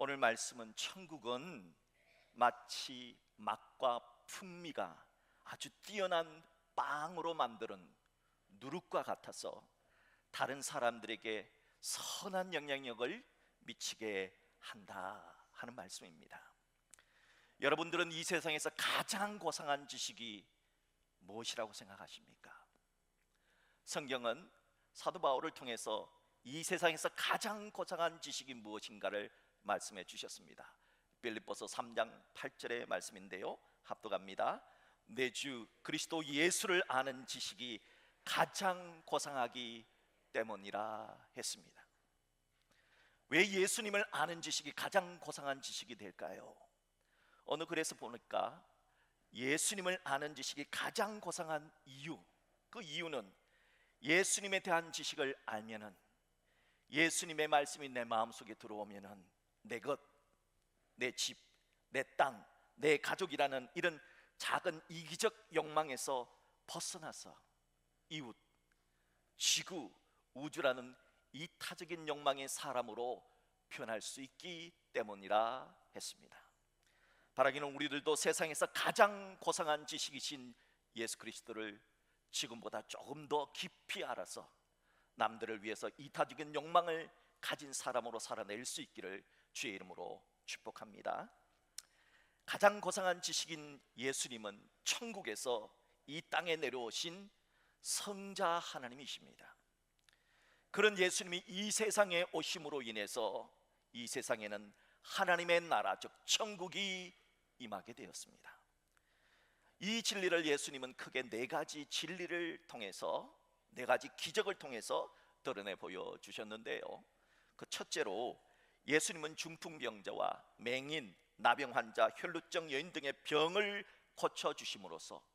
오늘 말씀은 천국은 마치 맛과 풍미가 아주 뛰어난 빵으로 만드는 누룩과 같아서 다른 사람들에게 선한 영향력을 미치게 한다 하는 말씀입니다. 여러분들은 이 세상에서 가장 고상한 지식이 무엇이라고 생각하십니까? 성경은 사도 바울을 통해서 이 세상에서 가장 고상한 지식이 무엇인가를 말씀해 주셨습니다. 빌립보서 3장 8절의 말씀인데요, 합독합니다. 내 주 그리스도 예수를 아는 지식이 가장 고상하기 때문이라 했습니다. 왜 예수님을 아는 지식이 가장 고상한 지식이 될까요? 어느 글에서 보니까 예수님을 아는 지식이 가장 고상한 이유, 그 이유는 예수님에 대한 지식을 알면은, 예수님의 말씀이 내 마음속에 들어오면은 내 것, 내 집, 내 땅, 내 가족이라는 이런 작은 이기적 욕망에서 벗어나서 이웃, 지구, 우주라는 이타적인 욕망의 사람으로 변할 수 있기 때문이라 했습니다. 바라기는 우리들도 세상에서 가장 고상한 지식이신 예수 그리스도를 지금보다 조금 더 깊이 알아서 남들을 위해서 이타적인 욕망을 가진 사람으로 살아낼 수 있기를 주의 이름으로 축복합니다. 가장 고상한 지식인 예수님은 천국에서 이 땅에 내려오신 성자 하나님이십니다. 그런 예수님이 이 세상에 오심으로 인해서 이 세상에는 하나님의 나라, 즉 천국이 임하게 되었습니다. 이 진리를 예수님은 크게 네 가지 진리를 통해서, 네 가지 기적을 통해서 드러내 보여주셨는데요, 그 첫째로 예수님은 중풍병자와 맹인, 나병 환자, 혈루증 여인 등의 병을 고쳐주심으로써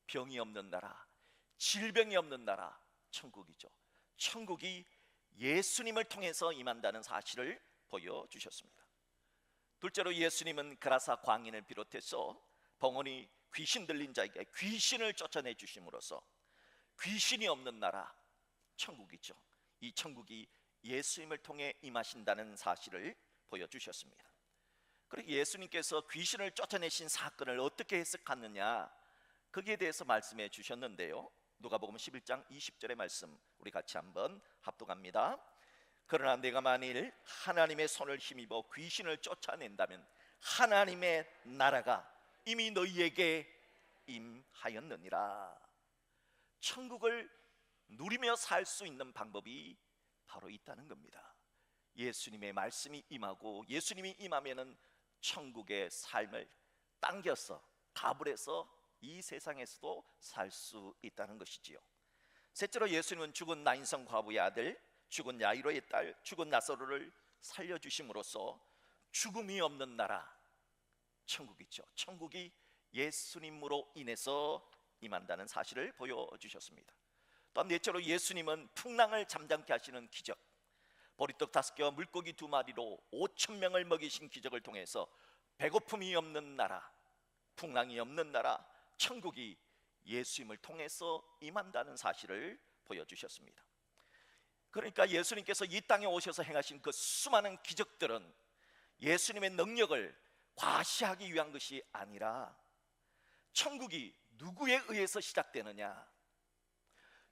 병이 없는 나라, 질병이 없는 나라, 천국이죠. 천국이 예수님을 통해서 임한다는 사실을 보여주셨습니다. 둘째로 예수님은 그라사 광인을 비롯해서 병원이 귀신 들린 자에게 귀신을 쫓아내 주심으로써 귀신이 없는 나라, 천국이죠. 이 천국이 예수님을 통해 임하신다는 사실을 보여주셨습니다. 그리고 예수님께서 귀신을 쫓아내신 사건을 어떻게 해석하느냐, 거기에 대해서 말씀해 주셨는데요, 누가복음 11장 20절의 말씀 우리 같이 한번 합독합니다. 그러나 내가 만일 하나님의 손을 힘입어 귀신을 쫓아낸다면 하나님의 나라가 이미 너희에게 임하였느니라. 천국을 누리며 살 수 있는 방법이 바로 있다는 겁니다. 예수님의 말씀이 임하고 예수님이 임하면은 천국의 삶을 당겨서 가불해서 이 세상에서도 살 수 있다는 것이지요. 셋째로 예수님은 죽은 나인성 과부의 아들, 죽은 야이로의 딸, 죽은 나사로를 살려주심으로써 죽음이 없는 나라, 천국이죠. 천국이 예수님으로 인해서 임한다는 사실을 보여주셨습니다. 또한 넷째로 예수님은 풍랑을 잠잠케 하시는 기적, 보리떡 5개와 물고기 2마리로 5,000명을 먹이신 기적을 통해서 배고픔이 없는 나라, 풍랑이 없는 나라, 천국이 예수님을 통해서 임한다는 사실을 보여주셨습니다. 그러니까 예수님께서 이 땅에 오셔서 행하신 그 수많은 기적들은 예수님의 능력을 과시하기 위한 것이 아니라 천국이 누구에 의해서 시작되느냐,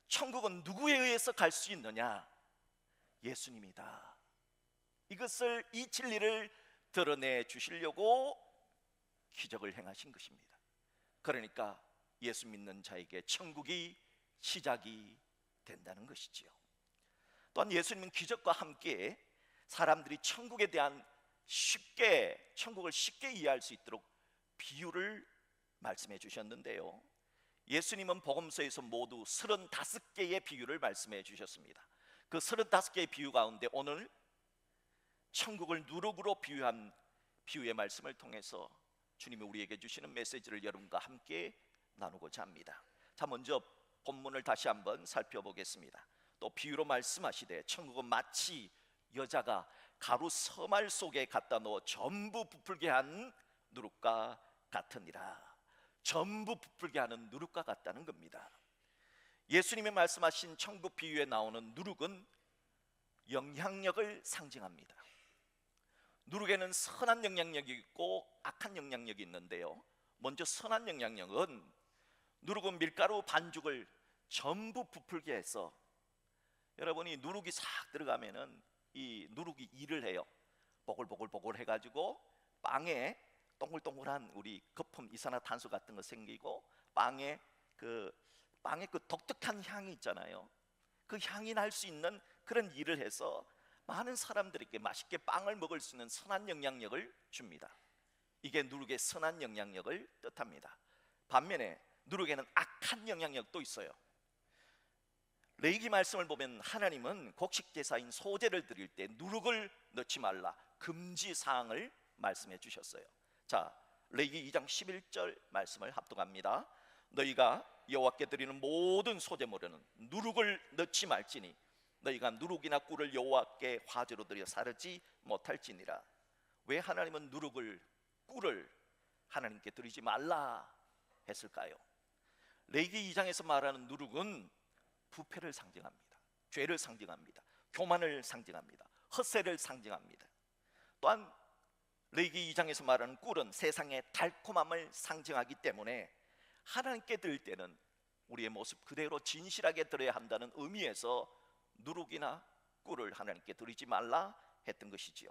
천국은 누구에 의해서 갈 수 있느냐, 예수님이다. 이것을, 이 진리를 드러내 주시려고 기적을 행하신 것입니다. 그러니까 예수 믿는 자에게 천국이 시작이 된다는 것이지요. 또한 예수님은 기적과 함께 사람들이 천국에 대한 천국을 쉽게 이해할 수 있도록 비유를 말씀해 주셨는데요, 예수님은 복음서에서 모두 35개의 비유를 말씀해 주셨습니다. 그 35개의 비유 가운데 오늘 천국을 누룩으로 비유한 비유의 말씀을 통해서 주님이 우리에게 주시는 메시지를 여러분과 함께 나누고자 합니다. 자, 먼저 본문을 다시 한번 살펴보겠습니다. 또 비유로 말씀하시되 천국은 마치 여자가 가루 서말 속에 갖다 넣어 전부 부풀게 한 누룩과 같으니라. 전부 부풀게 하는 누룩과 같다는 겁니다. 예수님이 말씀하신 천국 비유에 나오는 누룩은 영향력을 상징합니다. 누룩에는 선한 영향력이 있고 악한 영향력이 있는데요, 먼저 선한 영향력은 누룩은 밀가루 반죽을 전부 부풀게 해서, 여러분이 누룩이 싹 들어가면은 이 누룩이 일을 해요. 보글보글 해가지고 빵에 동글동글한 우리 거품, 이산화탄소 같은 거 생기고 빵에 그 독특한 향이 있잖아요. 그 향이 날 수 있는 그런 일을 해서 많은 사람들에게 맛있게 빵을 먹을 수 있는 선한 영향력을 줍니다. 이게 누룩의 선한 영향력을 뜻합니다. 반면에 누룩에는 악한 영향력도 있어요. 레위기 말씀을 보면 하나님은 곡식 제사인 소제를 드릴 때 누룩을 넣지 말라 금지 사항을 말씀해 주셨어요. 자, 레위기 2장 11절 말씀을 합독합니다. 너희가 여호와께 드리는 모든 소제물에는 누룩을 넣지 말지니 너희가 누룩이나 꿀을 여호와께 화제로 드려 사르지 못할지니라. 왜 하나님은 누룩을, 꿀을 하나님께 드리지 말라 했을까요? 레위기 2장에서 말하는 누룩은 부패를 상징합니다. 죄를 상징합니다. 교만을 상징합니다. 헛세를 상징합니다. 또한 레위기 2장에서 말하는 꿀은 세상의 달콤함을 상징하기 때문에 하나님께 드릴 때는 우리의 모습 그대로 진실하게 드려야 한다는 의미에서 누룩이나 꿀을 하나님께 드리지 말라 했던 것이지요.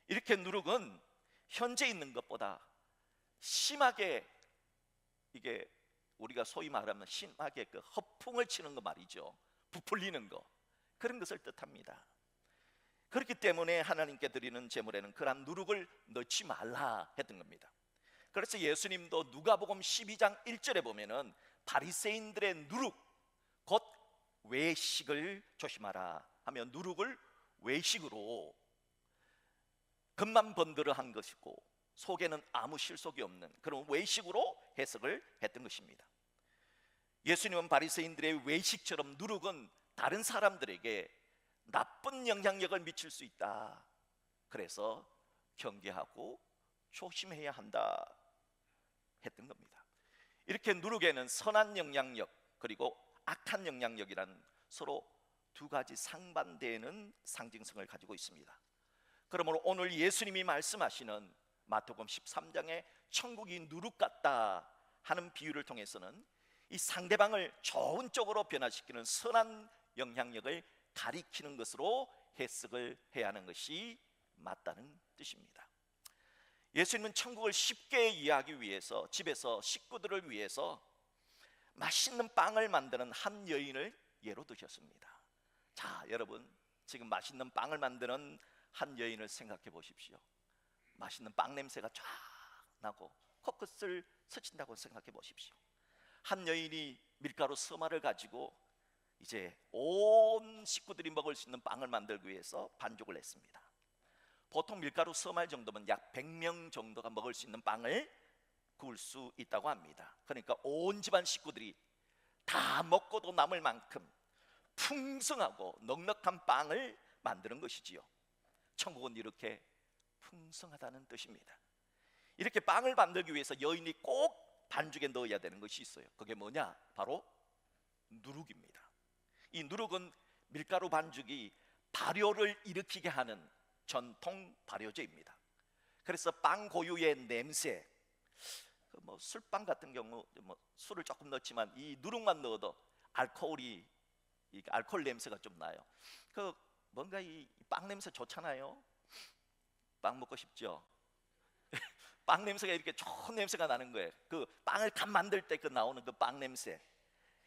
이렇게 누룩은 현재 있는 것보다 심하게, 이게 우리가 소위 말하면 심하게 그 허풍을 치는 거 말이죠. 부풀리는 거, 그런 것을 뜻합니다. 그렇기 때문에 하나님께 드리는 제물에는 그런 누룩을 넣지 말라 했던 겁니다. 그래서 예수님도 누가복음 12장 1절에 보면은 바리새인들의 누룩, 곧 외식을 조심하라 하며 누룩을 외식으로 겉만 번들어한 것이고 속에는 아무 실속이 없는 그런 외식으로 해석을 했던 것입니다. 예수님은 바리새인들의 외식처럼 누룩은 다른 사람들에게 나쁜 영향력을 미칠 수 있다, 그래서 경계하고 조심해야 한다 했던 겁니다. 이렇게 누룩에는 선한 영향력 그리고 악한 영향력이란 서로 두 가지 상반되는 상징성을 가지고 있습니다. 그러므로 오늘 예수님이 말씀하시는 마태복음 13장의 천국이 누룩 같다 하는 비유를 통해서는 이 상대방을 좋은 쪽으로 변화시키는 선한 영향력을 가리키는 것으로 해석을 해야 하는 것이 맞다는 뜻입니다. 예수님은 천국을 쉽게 이해하기 위해서 집에서 식구들을 위해서 맛있는 빵을 만드는 한 여인을 예로 드셨습니다. 자, 여러분, 지금 맛있는 빵을 만드는 한 여인을 생각해 보십시오. 맛있는 빵 냄새가 쫙 나고 코끝을 스친다고 생각해 보십시오. 한 여인이 밀가루 서마를 가지고 이제 온 식구들이 먹을 수 있는 빵을 만들기 위해서 반죽을 했습니다. 보통 밀가루 서말 정도면 약 100명 정도가 먹을 수 있는 빵을 구울 수 있다고 합니다. 그러니까 온 집안 식구들이 다 먹고도 남을 만큼 풍성하고 넉넉한 빵을 만드는 것이지요. 천국은 이렇게 풍성하다는 뜻입니다. 이렇게 빵을 만들기 위해서 여인이 꼭 반죽에 넣어야 되는 것이 있어요. 그게 뭐냐? 바로 누룩입니다. 이 누룩은 밀가루 반죽이 발효를 일으키게 하는 전통 발효제입니다. 그래서 빵 고유의 냄새, 술빵 같은 경우 술을 조금 넣지만 이 누룩만 넣어도 알코올 냄새가 좀 나요. 뭔가 이 빵 냄새 좋잖아요. 빵 먹고 싶죠. 빵 냄새가 이렇게 좋은 냄새가 나는 거예요. 그 빵을 갓 만들 때 그 나오는 그 빵 냄새.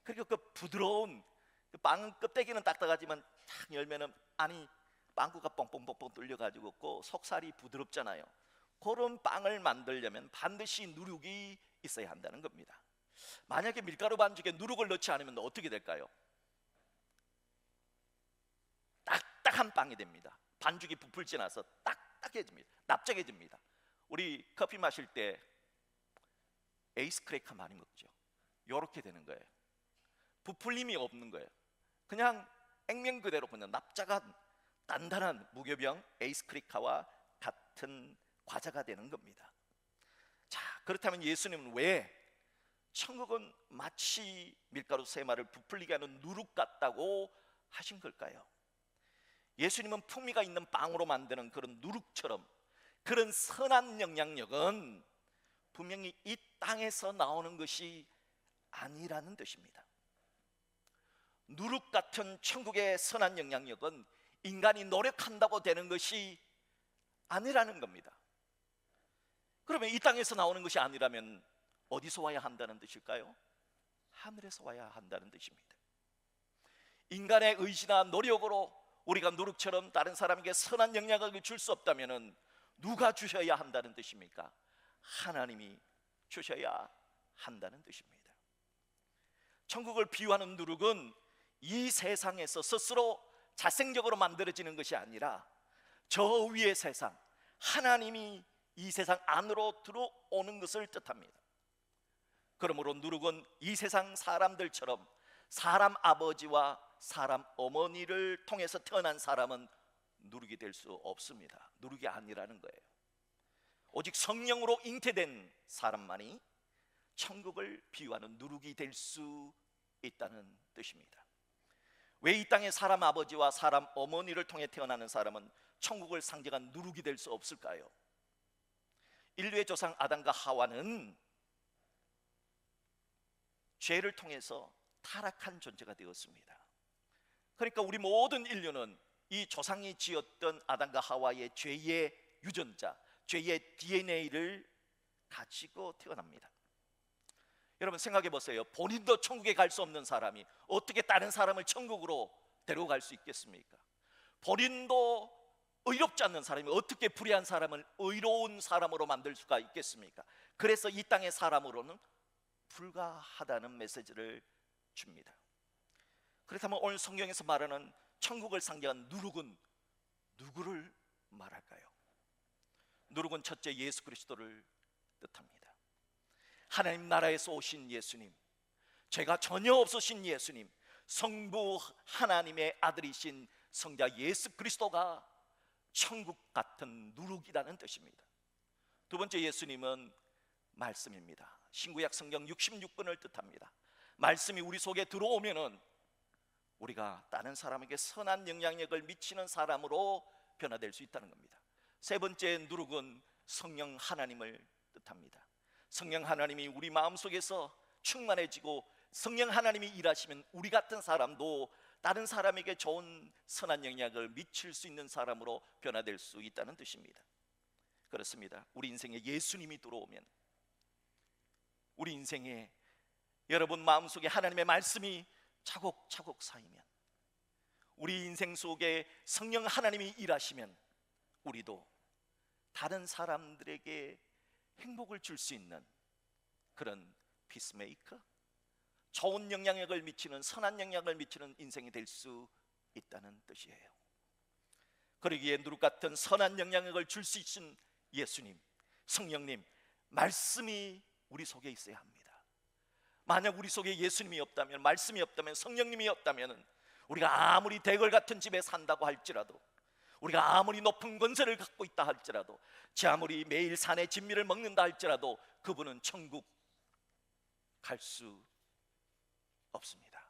그리고 그 부드러운 그 빵 껍데기는 딱딱하지만 탁 열면은 안이 빵구가 뻥뻥뻥뻥 뚫려가지고 그 속살이 부드럽잖아요. 그런 빵을 만들려면 반드시 누룩이 있어야 한다는 겁니다. 만약에 밀가루 반죽에 누룩을 넣지 않으면 어떻게 될까요? 딱딱한 빵이 됩니다. 반죽이 부풀지 나서 딱딱해집니다. 납작해집니다. 우리 커피 마실 때 에이스 크래커 많이 먹죠. 요렇게 되는 거예요. 부풀림이 없는 거예요. 그냥 액면 그대로 그냥 납작한 단단한 무교병 에이스 크래커와 같은 과자가 되는 겁니다. 자, 그렇다면 예수님은 왜 천국은 마치 밀가루 세마를 부풀리게 하는 누룩 같다고 하신 걸까요? 예수님은 풍미가 있는 빵으로 만드는 그런 누룩처럼 그런 선한 영향력은 분명히 이 땅에서 나오는 것이 아니라는 뜻입니다. 누룩 같은 천국의 선한 영향력은 인간이 노력한다고 되는 것이 아니라는 겁니다. 그러면 이 땅에서 나오는 것이 아니라면 어디서 와야 한다는 뜻일까요? 하늘에서 와야 한다는 뜻입니다. 인간의 의지나 노력으로 우리가 누룩처럼 다른 사람에게 선한 영향력을 줄 수 없다면 누가 주셔야 한다는 뜻입니까? 하나님이 주셔야 한다는 뜻입니다. 천국을 비유하는 누룩은 이 세상에서 스스로 자생적으로 만들어지는 것이 아니라 저 위의 세상, 하나님이 이 세상 안으로 들어오는 것을 뜻합니다. 그러므로 누룩은 이 세상 사람들처럼 사람 아버지와 사람 어머니를 통해서 태어난 사람은 누룩이 될 수 없습니다. 누룩이 아니라는 거예요. 오직 성령으로 잉태된 사람만이 천국을 비유하는 누룩이 될 수 있다는 뜻입니다. 왜 이 땅에 사람 아버지와 사람 어머니를 통해 태어나는 사람은 천국을 상징한 누룩이 될 수 없을까요? 인류의 조상 아담과 하와는 죄를 통해서 타락한 존재가 되었습니다. 그러니까 우리 모든 인류는 이 조상이 지었던 아담과 하와의 죄의 유전자, 죄의 DNA를 가지고 태어납니다. 여러분 생각해 보세요. 본인도 천국에 갈 수 없는 사람이 어떻게 다른 사람을 천국으로 데려갈 수 있겠습니까? 본인도 의롭지 않는 사람이 어떻게 불의한 사람을 의로운 사람으로 만들 수가 있겠습니까? 그래서 이 땅의 사람으로는 불가하다는 메시지를 줍니다. 그렇다면 오늘 성경에서 말하는 천국을 상징한 누룩은 누구를 말할까요? 누룩은 첫째 예수 그리스도를 뜻합니다. 하나님 나라에서 오신 예수님, 죄가 전혀 없으신 예수님, 성부 하나님의 아들이신 성자 예수 그리스도가 천국 같은 누룩이라는 뜻입니다. 두 번째 예수님은 말씀입니다. 신구약 성경 66권을 뜻합니다. 말씀이 우리 속에 들어오면은 우리가 다른 사람에게 선한 영향력을 미치는 사람으로 변화될 수 있다는 겁니다. 세 번째 누룩은 성령 하나님을 뜻합니다. 성령 하나님이 우리 마음속에서 충만해지고 성령 하나님이 일하시면 우리 같은 사람도 다른 사람에게 좋은 선한 영향을 미칠 수 있는 사람으로 변화될 수 있다는 뜻입니다. 그렇습니다. 우리 인생에 예수님이 들어오면, 우리 인생에 여러분 마음속에 하나님의 말씀이 차곡차곡 쌓이면, 우리 인생 속에 성령 하나님이 일하시면 우리도 다른 사람들에게 행복을 줄 수 있는 그런 피스메이커, 좋은 영향력을 미치는, 선한 영향을 미치는 인생이 될 수 있다는 뜻이에요. 그러기에 누룩 같은 선한 영향력을 줄 수 있는 예수님, 성령님, 말씀이 우리 속에 있어야 합니다. 만약 우리 속에 예수님이 없다면, 말씀이 없다면, 성령님이 없다면 우리가 아무리 대궐 같은 집에 산다고 할지라도, 우리가 아무리 높은 권세를 갖고 있다 할지라도, 제 아무리 매일 산의 진미를 먹는다 할지라도 그분은 천국 갈 수 없습니다.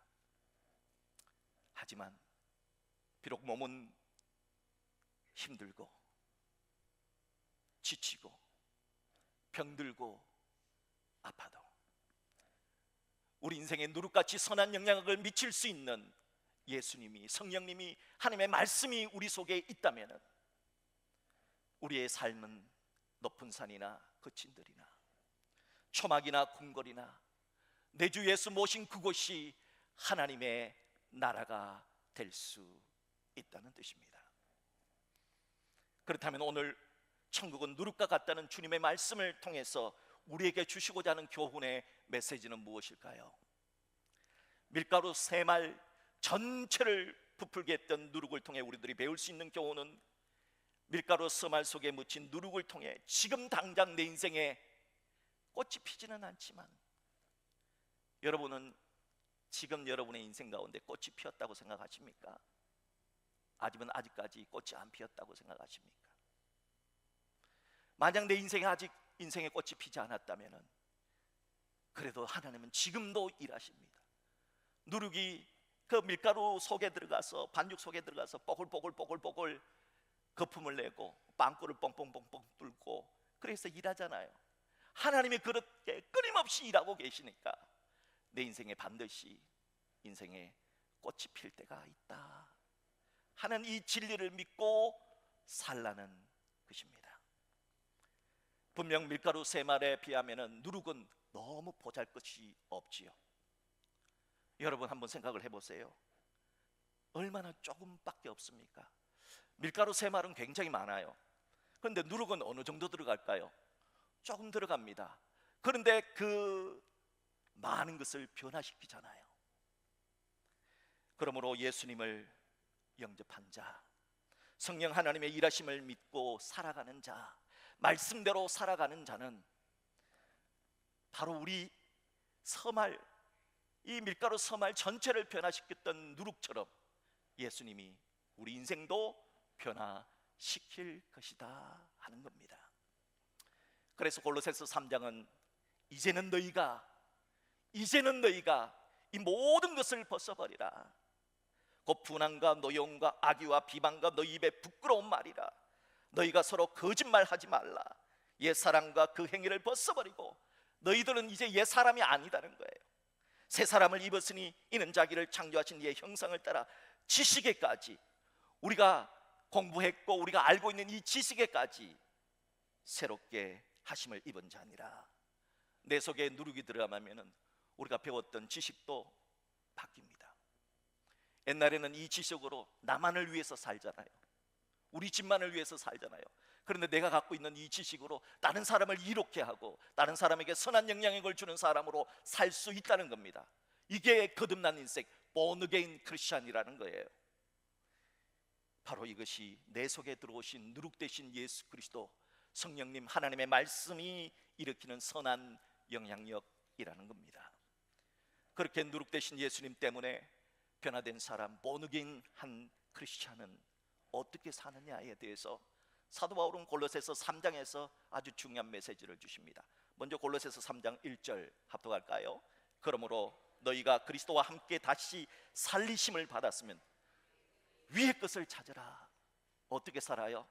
하지만 비록 몸은 힘들고 지치고 병들고 아파도 우리 인생에 누룩같이 선한 영향력을 미칠 수 있는 예수님이, 성령님이, 하나님의 말씀이 우리 속에 있다면 우리의 삶은 높은 산이나 거친 들이나 초막이나 궁궐이나 내 주 예수 모신 그곳이 하나님의 나라가 될 수 있다는 뜻입니다. 그렇다면 오늘 천국은 누룩과 같다는 주님의 말씀을 통해서 우리에게 주시고자 하는 교훈의 메시지는 무엇일까요? 밀가루 세말 전체를 부풀게 했던 누룩을 통해 우리들이 배울 수 있는 교훈은, 밀가루 세말 속에 묻힌 누룩을 통해 지금 당장 내 인생에 꽃이 피지는 않지만, 여러분은 지금 여러분의 인생 가운데 꽃이 피었다고 생각하십니까? 아직은 아직까지 꽃이 안 피었다고 생각하십니까? 만약 내 인생에 아직 인생의 꽃이 피지 않았다면 그래도 하나님은 지금도 일하십니다. 누룩이 그 밀가루 속에 들어가서, 반죽 속에 들어가서 뽀글뽀글 거품을 내고 빵꾸를 뻥뻥뻥뻥 뚫고 그래서 일하잖아요. 하나님이 그렇게 끊임없이 일하고 계시니까 내 인생에 반드시 인생에 꽃이 필 때가 있다 하는 이 진리를 믿고 살라는 것입니다. 분명 밀가루 3말에 비하면 누룩은 너무 보잘것이 없지요. 여러분 한번 생각을 해보세요. 얼마나 조금밖에 없습니까? 밀가루 3말은 굉장히 많아요. 그런데 누룩은 어느 정도 들어갈까요? 조금 들어갑니다. 그런데 그 많은 것을 변화시키잖아요. 그러므로 예수님을 영접한 자, 성령 하나님의 일하심을 믿고 살아가는 자, 말씀대로 살아가는 자는 바로 우리 서말, 이 밀가루 서말 전체를 변화시켰던 누룩처럼 예수님이 우리 인생도 변화시킬 것이다 하는 겁니다. 그래서 골로새서 3장은 이제는 너희가 이 모든 것을 벗어버리라. 곧 분한과 노여움과 악의와 비방과 너희 입에 부끄러운 말이라. 너희가 서로 거짓말하지 말라. 옛 사람과 그 행위를 벗어버리고 너희들은 이제 옛 사람이 아니다는 거예요. 새 사람을 입었으니 이는 자기를 창조하신 이의 형상을 따라 지식에까지, 우리가 공부했고 우리가 알고 있는 이 지식에까지 새롭게 하심을 입은 자니라. 내 속에 누룩이 들어가면 우리가 배웠던 지식도 바뀝니다. 옛날에는 이 지식으로 나만을 위해서 살잖아요. 우리 집만을 위해서 살잖아요. 그런데 내가 갖고 있는 이 지식으로 다른 사람을 이롭게 하고 다른 사람에게 선한 영향력을 주는 사람으로 살 수 있다는 겁니다. 이게 거듭난 인생, born again 크리스찬이라는 거예요. 바로 이것이 내 속에 들어오신 누룩 대신 예수 그리스도, 성령님 하나님의 말씀이 일으키는 선한 영향력이라는 겁니다. 그렇게 누룩 대신 예수님 때문에 변화된 사람, born again 한 크리스찬은 어떻게 사느냐에 대해서 사도 바울은 골로새서 3장에서 아주 중요한 메시지를 주십니다. 먼저 골로새서 3장 1절 합독할까요? 그러므로 너희가 그리스도와 함께 다시 살리심을 받았으면 위의 것을 찾으라. 어떻게 살아요?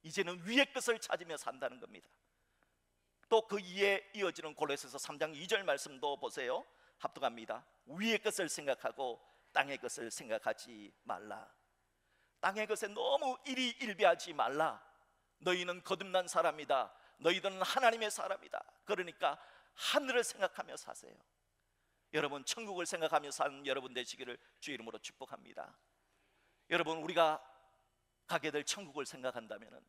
이제는 위의 것을 찾으며 산다는 겁니다. 또 그 이에 이어지는 골로새서 3장 2절 말씀도 보세요. 합독합니다. 위의 것을 생각하고 땅의 것을 생각하지 말라. 땅의 것에 너무 일희일비하지 말라. 너희는 거듭난 사람이다. 너희들은 하나님의 사람이다. 그러니까 하늘을 생각하며 사세요. 여러분, 천국을 생각하며 사는 여러분 되시기를 주의 이름으로 축복합니다. 여러분, 우리가 가게 될 천국을 생각한다면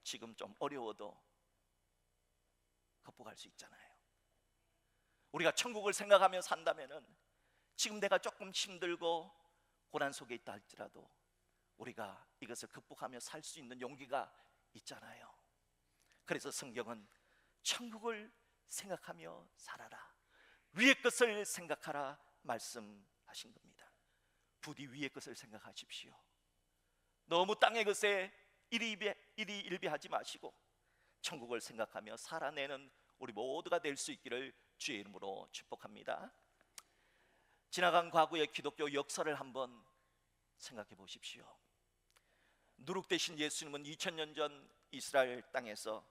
지금 좀 어려워도 극복할 수 있잖아요. 우리가 천국을 생각하며 산다면 지금 내가 조금 힘들고 고난 속에 있다 할지라도 우리가 이것을 극복하며 살 수 있는 용기가 있잖아요. 그래서 성경은 천국을 생각하며 살아라, 위의 것을 생각하라 말씀하신 겁니다. 부디 위의 것을 생각하십시오. 너무 땅의 것에 일희일비하지 마시고 천국을 생각하며 살아내는 우리 모두가 될 수 있기를 주의 이름으로 축복합니다. 지나간 과거의 기독교 역사를 한번 생각해 보십시오. 누룩 대신 예수님은 2000년 전 이스라엘 땅에서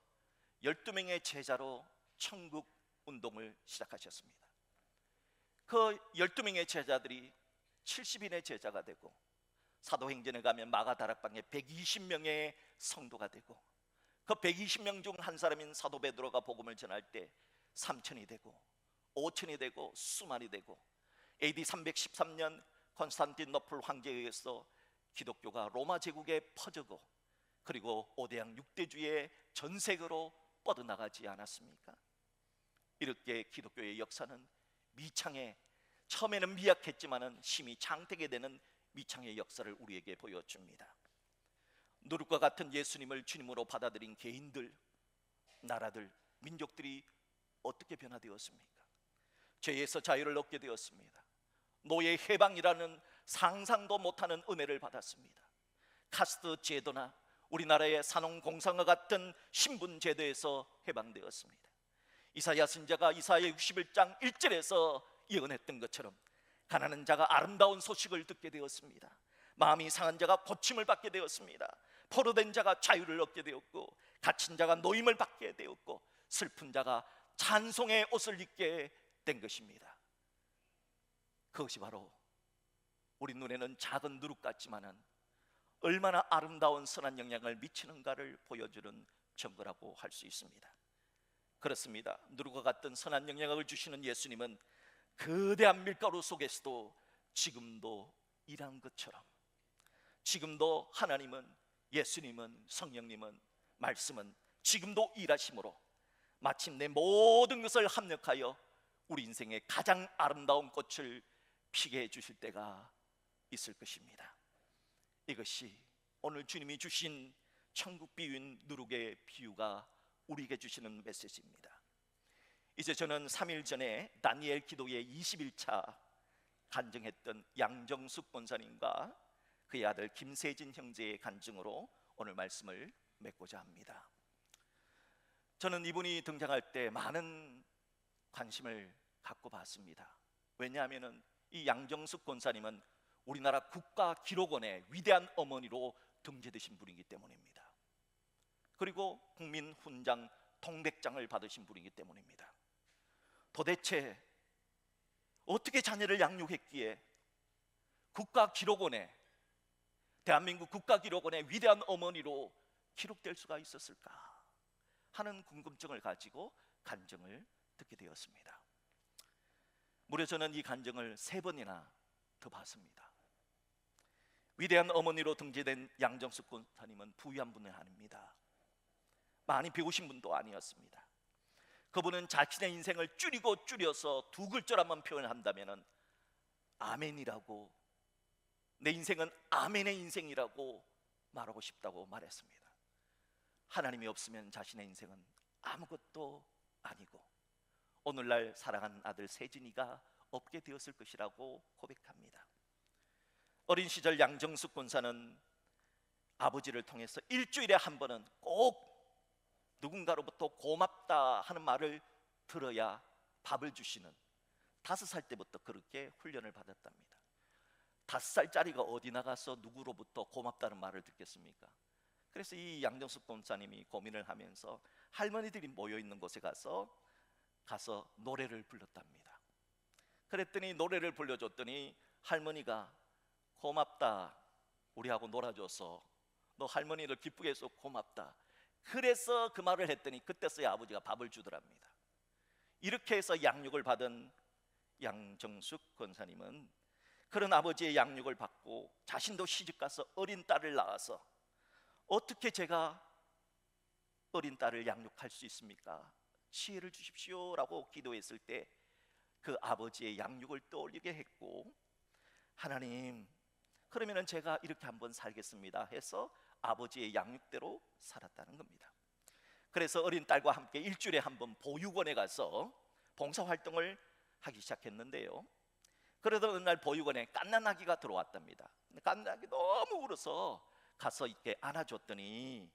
12명의 제자로 천국 운동을 시작하셨습니다. 그 12명의 제자들이 70인의 제자가 되고, 사도행전에 가면 마가다락방에 120명의 성도가 되고, 그 120명 중 한 사람인 사도 베드로가 복음을 전할 때 3천이 되고 5천이 되고 수만이 되고, AD 313년 콘스탄티노플 황제에 의해서 기독교가 로마 제국에 퍼지고, 그리고 5대양 6대주의 전 세계로 뻗어나가지 않았습니까? 이렇게 기독교의 역사는 미창의, 처음에는 미약했지만은 심히 장대게 되는 미창의 역사를 우리에게 보여줍니다. 누룩과 같은 예수님을 주님으로 받아들인 개인들, 나라들, 민족들이 어떻게 변화되었습니까? 죄에서 자유를 얻게 되었습니다. 노예 해방이라는 상상도 못하는 은혜를 받았습니다. 카스트 제도나 우리나라의 산업공상과 같은 신분 제도에서 해방되었습니다. 이사야 선지자가 이사야 61장 1절에서 예언했던 것처럼 가난한 자가 아름다운 소식을 듣게 되었습니다. 마음이 상한 자가 고침을 받게 되었습니다. 포로된 자가 자유를 얻게 되었고, 갇힌 자가 노임을 받게 되었고, 슬픈 자가 찬송의 옷을 입게 된 것입니다. 그것이 바로 우리 눈에는 작은 누룩 같지만은 얼마나 아름다운 선한 영향을 미치는가를 보여주는 증거라고 할 수 있습니다. 그렇습니다. 누룩과 같은 선한 영향을 주시는 예수님은 거대한 밀가루 속에서도 지금도 일하는 것처럼, 지금도 하나님은, 예수님은, 성령님은, 말씀은 지금도 일하심으로 마침내 모든 것을 합력하여 우리 인생의 가장 아름다운 꽃을 피게 해주실 때가 있을 것입니다. 이것이 오늘 주님이 주신 천국 비유인 누룩의 비유가 우리에게 주시는 메시지입니다. 이제 저는 3일 전에 다니엘 기도의 21차 간증했던 양정숙 권사님과 그의 아들 김세진 형제의 간증으로 오늘 말씀을 맺고자 합니다. 저는 이분이 등장할 때 많은 관심을 갖고 봤습니다. 왜냐하면 이 양정숙 권사님은 우리나라 국가기록원의 위대한 어머니로 등재되신 분이기 때문입니다. 그리고 국민훈장 동백장을 받으신 분이기 때문입니다. 도대체 어떻게 자녀를 양육했기에 국가기록원에, 대한민국 국가기록원의 위대한 어머니로 기록될 수가 있었을까 하는 궁금증을 가지고 간증을 듣게 되었습니다. 무려 저는 이 간증을 3번이나 더 봤습니다. 위대한 어머니로 등재된 양정숙 권사님은 부유한 분은 아닙니다. 많이 배우신 분도 아니었습니다. 그분은 자신의 인생을 줄여서 2글자로만 표현을 한다면 아멘이라고, 내 인생은 아멘의 인생이라고 말하고 싶다고 말했습니다. 하나님이 없으면 자신의 인생은 아무것도 아니고 오늘날 사랑하는 아들 세진이가 없게 되었을 것이라고 고백합니다. 어린 시절 양정숙 권사는 아버지를 통해서 일주일에 한 번은 꼭 누군가로부터 고맙다 하는 말을 들어야 밥을 주시는, 5살 때부터 그렇게 훈련을 받았답니다. 5살짜리가 어디 나가서 누구로부터 고맙다는 말을 듣겠습니까? 그래서 이 양정숙 권사님이 고민을 하면서 할머니들이 모여있는 곳에 가서 노래를 불렀답니다. 그랬더니 노래를 불러줬더니 할머니가 고맙다, 우리하고 놀아줘서 너 할머니를 기쁘게 해서 고맙다, 그래서 그 말을 했더니 그때서야 아버지가 밥을 주더랍니다. 이렇게 해서 양육을 받은 양정숙 권사님은 그런 아버지의 양육을 받고 자신도 시집가서 어린 딸을 낳아서 어떻게 제가 어린 딸을 양육할 수 있습니까? 지혜를 주십시오라고 기도했을 때 그 아버지의 양육을 떠올리게 했고, 하나님, 그러면 제가 이렇게 한번 살겠습니다 해서 아버지의 양육대로 살았다는 겁니다. 그래서 어린 딸과 함께 일주일에 한 번 보육원에 가서 봉사활동을 하기 시작했는데요, 그러던 어느 날 보육원에 갓난아기가 들어왔답니다. 갓난아기 너무 울어서 가서 이렇게 안아줬더니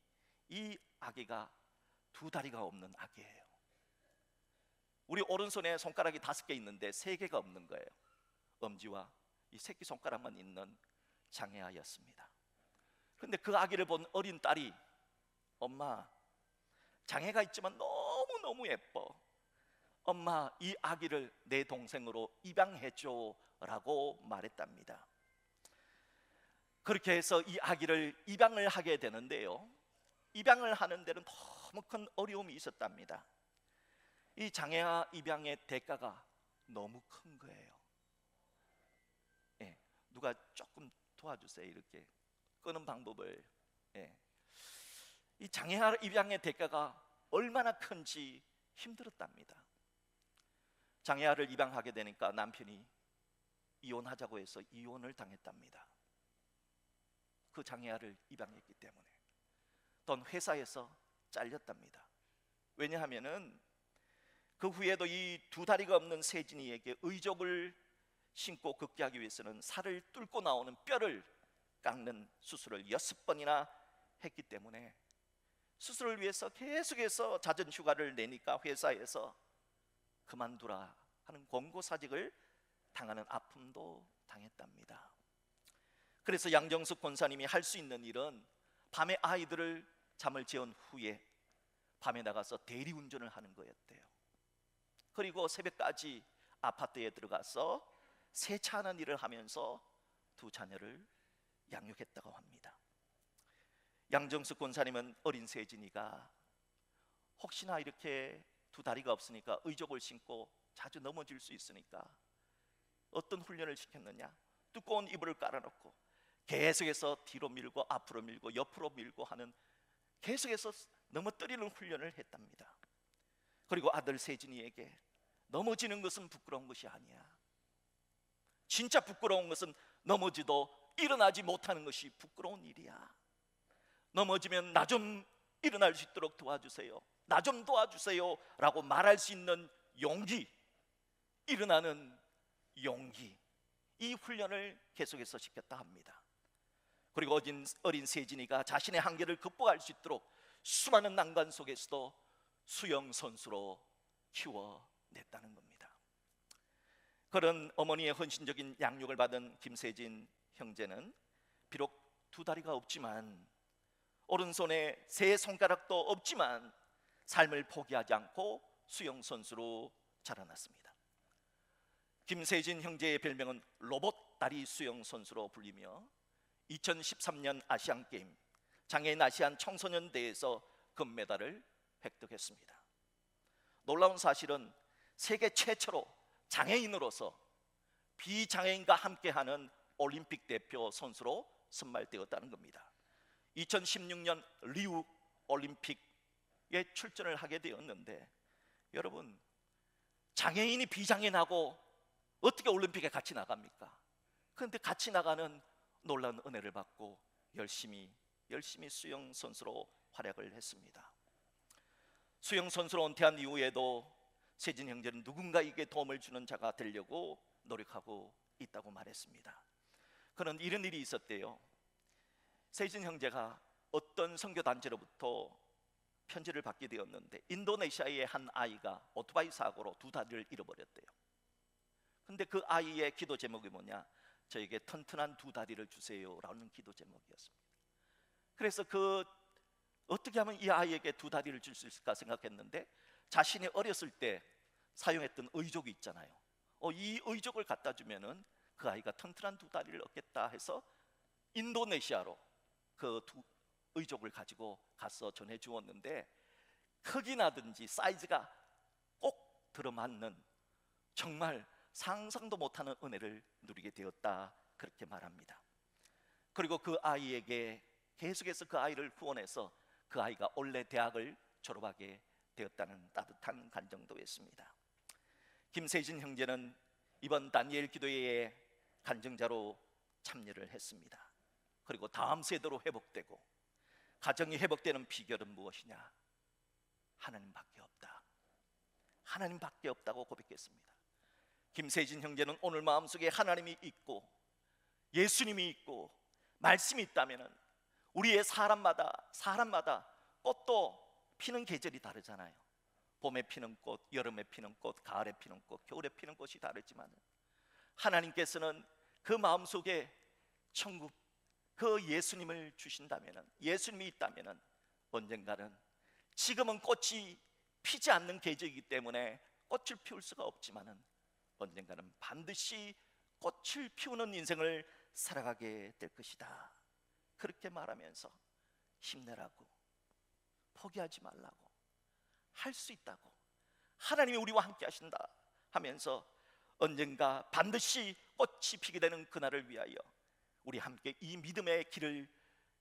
이 아기가 2다리가 없는 아기예요. 우리 오른손에 손가락이 5개 있는데 3개가 없는 거예요. 엄지와 이 새끼손가락만 있는 장애아였습니다. 그런데 그 아기를 본 어린 딸이, 엄마, 장애가 있지만 너무너무 예뻐, 엄마 이 아기를 내 동생으로 입양해줘 라고 말했답니다. 그렇게 해서 이 아기를 입양을 하게 되는데요, 입양을 하는 데는 너무 큰 어려움이 있었답니다. 이 장애아 입양의 대가가 너무 큰 거예요. 누가 조금 도와주세요. 이렇게 끄는 방법을. 이 장애아 입양의 대가가 얼마나 큰지 힘들었답니다. 장애아를 입양하게 되니까 남편이 이혼하자고 해서 이혼을 당했답니다. 그 장애아를 입양했기 때문에. 또 회사에서 잘렸답니다. 왜냐하면은 그 후에도 이 2다리가 없는 세진이에게 의족을 신고 걷게 하기 위해서는 살을 뚫고 나오는 뼈를 깎는 수술을 6번이나 했기 때문에 수술을 위해서 계속해서 잦은 휴가를 내니까 회사에서 그만두라 하는 권고사직을 당하는 아픔도 당했답니다. 그래서 양정숙 권사님이 할 수 있는 일은 밤에 아이들을 잠을 재운 후에 밤에 나가서 대리운전을 하는 거였대요. 그리고 새벽까지 아파트에 들어가서 세차하는 일을 하면서 두 자녀를 양육했다고 합니다. 양정숙 권사님은 어린 세진이가 혹시나 이렇게 두 다리가 없으니까 의족을 신고 자주 넘어질 수 있으니까 어떤 훈련을 시켰느냐, 두꺼운 이불을 깔아놓고 계속해서 뒤로 밀고 앞으로 밀고 옆으로 밀고 하는, 계속해서 넘어뜨리는 훈련을 했답니다. 그리고 아들 세진이에게 넘어지는 것은 부끄러운 것이 아니야, 진짜 부끄러운 것은 넘어지도 일어나지 못하는 것이 부끄러운 일이야. 넘어지면 나 좀 일어날 수 있도록 도와주세요, 나 좀 도와주세요 라고 말할 수 있는 용기, 일어나는 용기, 이 훈련을 계속해서 시켰다 합니다. 그리고 어린 세진이가 자신의 한계를 극복할 수 있도록 수많은 난관 속에서도 수영 선수로 키워냈다는 겁니다. 그런 어머니의 헌신적인 양육을 받은 김세진 형제는 비록 두 다리가 없지만, 오른손에 세 손가락도 없지만 삶을 포기하지 않고 수영 선수로 자라났습니다. 김세진 형제의 별명은 로봇 다리 수영 선수로 불리며 2013년 아시안게임 장애인 아시안 청소년 대회에서 금메달을 획득했습니다. 놀라운 사실은 세계 최초로 장애인으로서 비장애인과 함께하는 올림픽 대표 선수로 선발되었다는 겁니다. 2016년 리우 올림픽에 출전을 하게 되었는데, 여러분, 장애인이 비장애인하고 어떻게 올림픽에 같이 나갑니까? 그런데 같이 나가는 놀라운 은혜를 받고 열심히 수영 선수로 활약을 했습니다. 수영 선수로 은퇴한 이후에도 세진 형제는 누군가에게 도움을 주는 자가 되려고 노력하고 있다고 말했습니다. 그런 이런 일이 있었대요. 세진 형제가 어떤 선교단체로부터 편지를 받게 되었는데, 인도네시아의 한 아이가 오토바이 사고로 두 다리를 잃어버렸대요. 근데 그 아이의 기도 제목이 뭐냐, 저에게 튼튼한 두 다리를 주세요 라는 기도 제목이었습니다. 그래서 어떻게 하면 이 아이에게 두 다리를 줄 수 있을까 생각했는데, 자신이 어렸을 때 사용했던 의족이 있잖아요. 이 의족을 갖다 주면은 그 아이가 튼튼한 두 다리를 얻겠다 해서 인도네시아로 그 두 의족을 가지고 가서 전해 주었는데, 크기나든지 사이즈가 꼭 들어맞는, 정말 상상도 못하는 은혜를 누리게 되었다, 그렇게 말합니다. 그리고 그 아이에게 계속해서 그 아이를 후원해서 그 아이가 올해 대학을 졸업하게 되었다는 따뜻한 간증도 했습니다. 김세진 형제는 이번 다니엘 기도회에 간증자로 참여를 했습니다. 그리고 다음 세대로 회복되고, 가정이 회복되는 비결은 무엇이냐? 하나님밖에 없다, 하나님밖에 없다고 고백했습니다. 김세진 형제는 오늘 마음속에 하나님이 있고 예수님이 있고 말씀이 있다면, 우리의 사람마다 꽃도 피는 계절이 다르잖아요. 봄에 피는 꽃, 여름에 피는 꽃, 가을에 피는 꽃, 겨울에 피는 꽃이 다르지만, 하나님께서는 그 마음속에 천국, 그 예수님을 주신다면, 예수님이 있다면 언젠가는, 지금은 꽃이 피지 않는 계절이기 때문에 꽃을 피울 수가 없지만 언젠가는 반드시 꽃을 피우는 인생을 살아가게 될 것이다, 그렇게 말하면서 힘내라고, 포기하지 말라고, 할 수 있다고, 하나님이 우리와 함께 하신다 하면서 언젠가 반드시 꽃이 피게 되는 그날을 위하여 우리 함께 이 믿음의 길을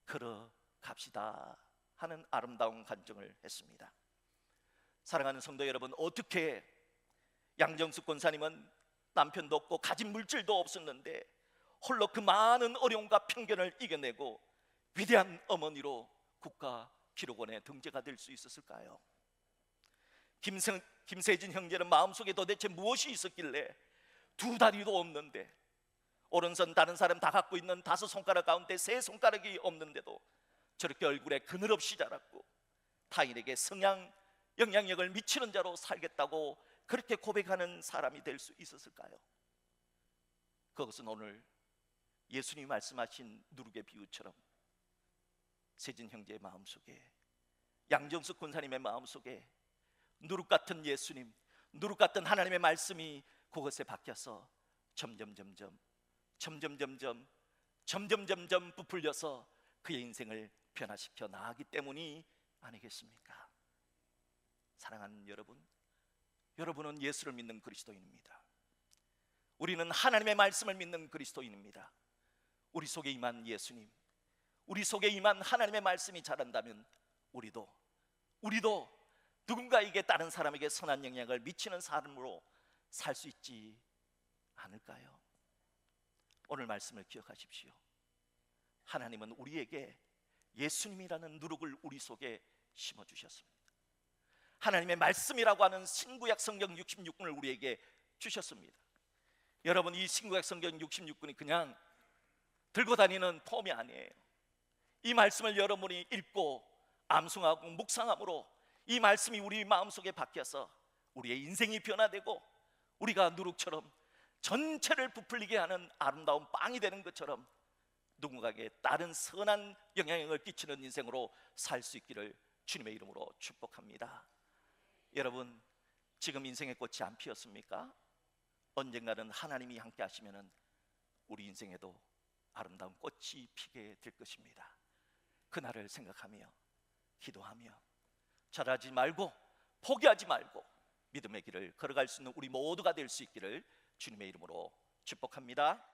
걸어갑시다 하는 아름다운 간증을 했습니다. 사랑하는 성도 여러분, 어떻게 양정숙 권사님은 남편도 없고 가진 물질도 없었는데 홀로 그 많은 어려움과 편견을 이겨내고 위대한 어머니로 국가 기록원에 등재가 될 수 있었을까요? 김세진 형제는 마음속에 도대체 무엇이 있었길래 두 다리도 없는데, 오른손 다른 사람 다 갖고 있는 5손가락 가운데 3손가락이 없는데도 저렇게 얼굴에 그늘 없이 자랐고 타인에게 영향력을 미치는 자로 살겠다고 그렇게 고백하는 사람이 될 수 있었을까요? 그것은 오늘 예수님이 말씀하신 누룩의 비유처럼 세진 형제의 마음속에, 양정숙 권사님의 마음속에 누룩 같은 예수님, 누룩 같은 하나님의 말씀이 그것에 박혀서 점점점점 부풀려서 그의 인생을 변화시켜 나가기 때문이 아니겠습니까? 사랑하는 여러분, 여러분은 예수를 믿는 그리스도인입니다. 우리는 하나님의 말씀을 믿는 그리스도인입니다. 우리 속에 임한 예수님, 우리 속에 임한 하나님의 말씀이 자란다면 우리도 누군가에게, 다른 사람에게 선한 영향을 미치는 삶으로 살 수 있지 않을까요? 오늘 말씀을 기억하십시오. 하나님은 우리에게 예수님이라는 누룩을 우리 속에 심어주셨습니다. 하나님의 말씀이라고 하는 신구약 성경 66권을 우리에게 주셨습니다. 여러분, 이 신구약 성경 66권이 그냥 들고 다니는 폼이 아니에요. 이 말씀을 여러분이 읽고 암송하고 묵상함으로 이 말씀이 우리 마음속에 박혀서 우리의 인생이 변화되고 우리가 누룩처럼 전체를 부풀리게 하는 아름다운 빵이 되는 것처럼 누군가에게 다른 선한 영향력을 끼치는 인생으로 살 수 있기를 주님의 이름으로 축복합니다. 여러분, 지금 인생의 꽃이 안 피었습니까? 언젠가는 하나님이 함께 하시면 우리 인생에도 아름다운 꽃이 피게 될 것입니다. 그날을 생각하며 기도하며 절하지 말고 포기하지 말고 믿음의 길을 걸어갈 수 있는 우리 모두가 될 수 있기를 주님의 이름으로 축복합니다.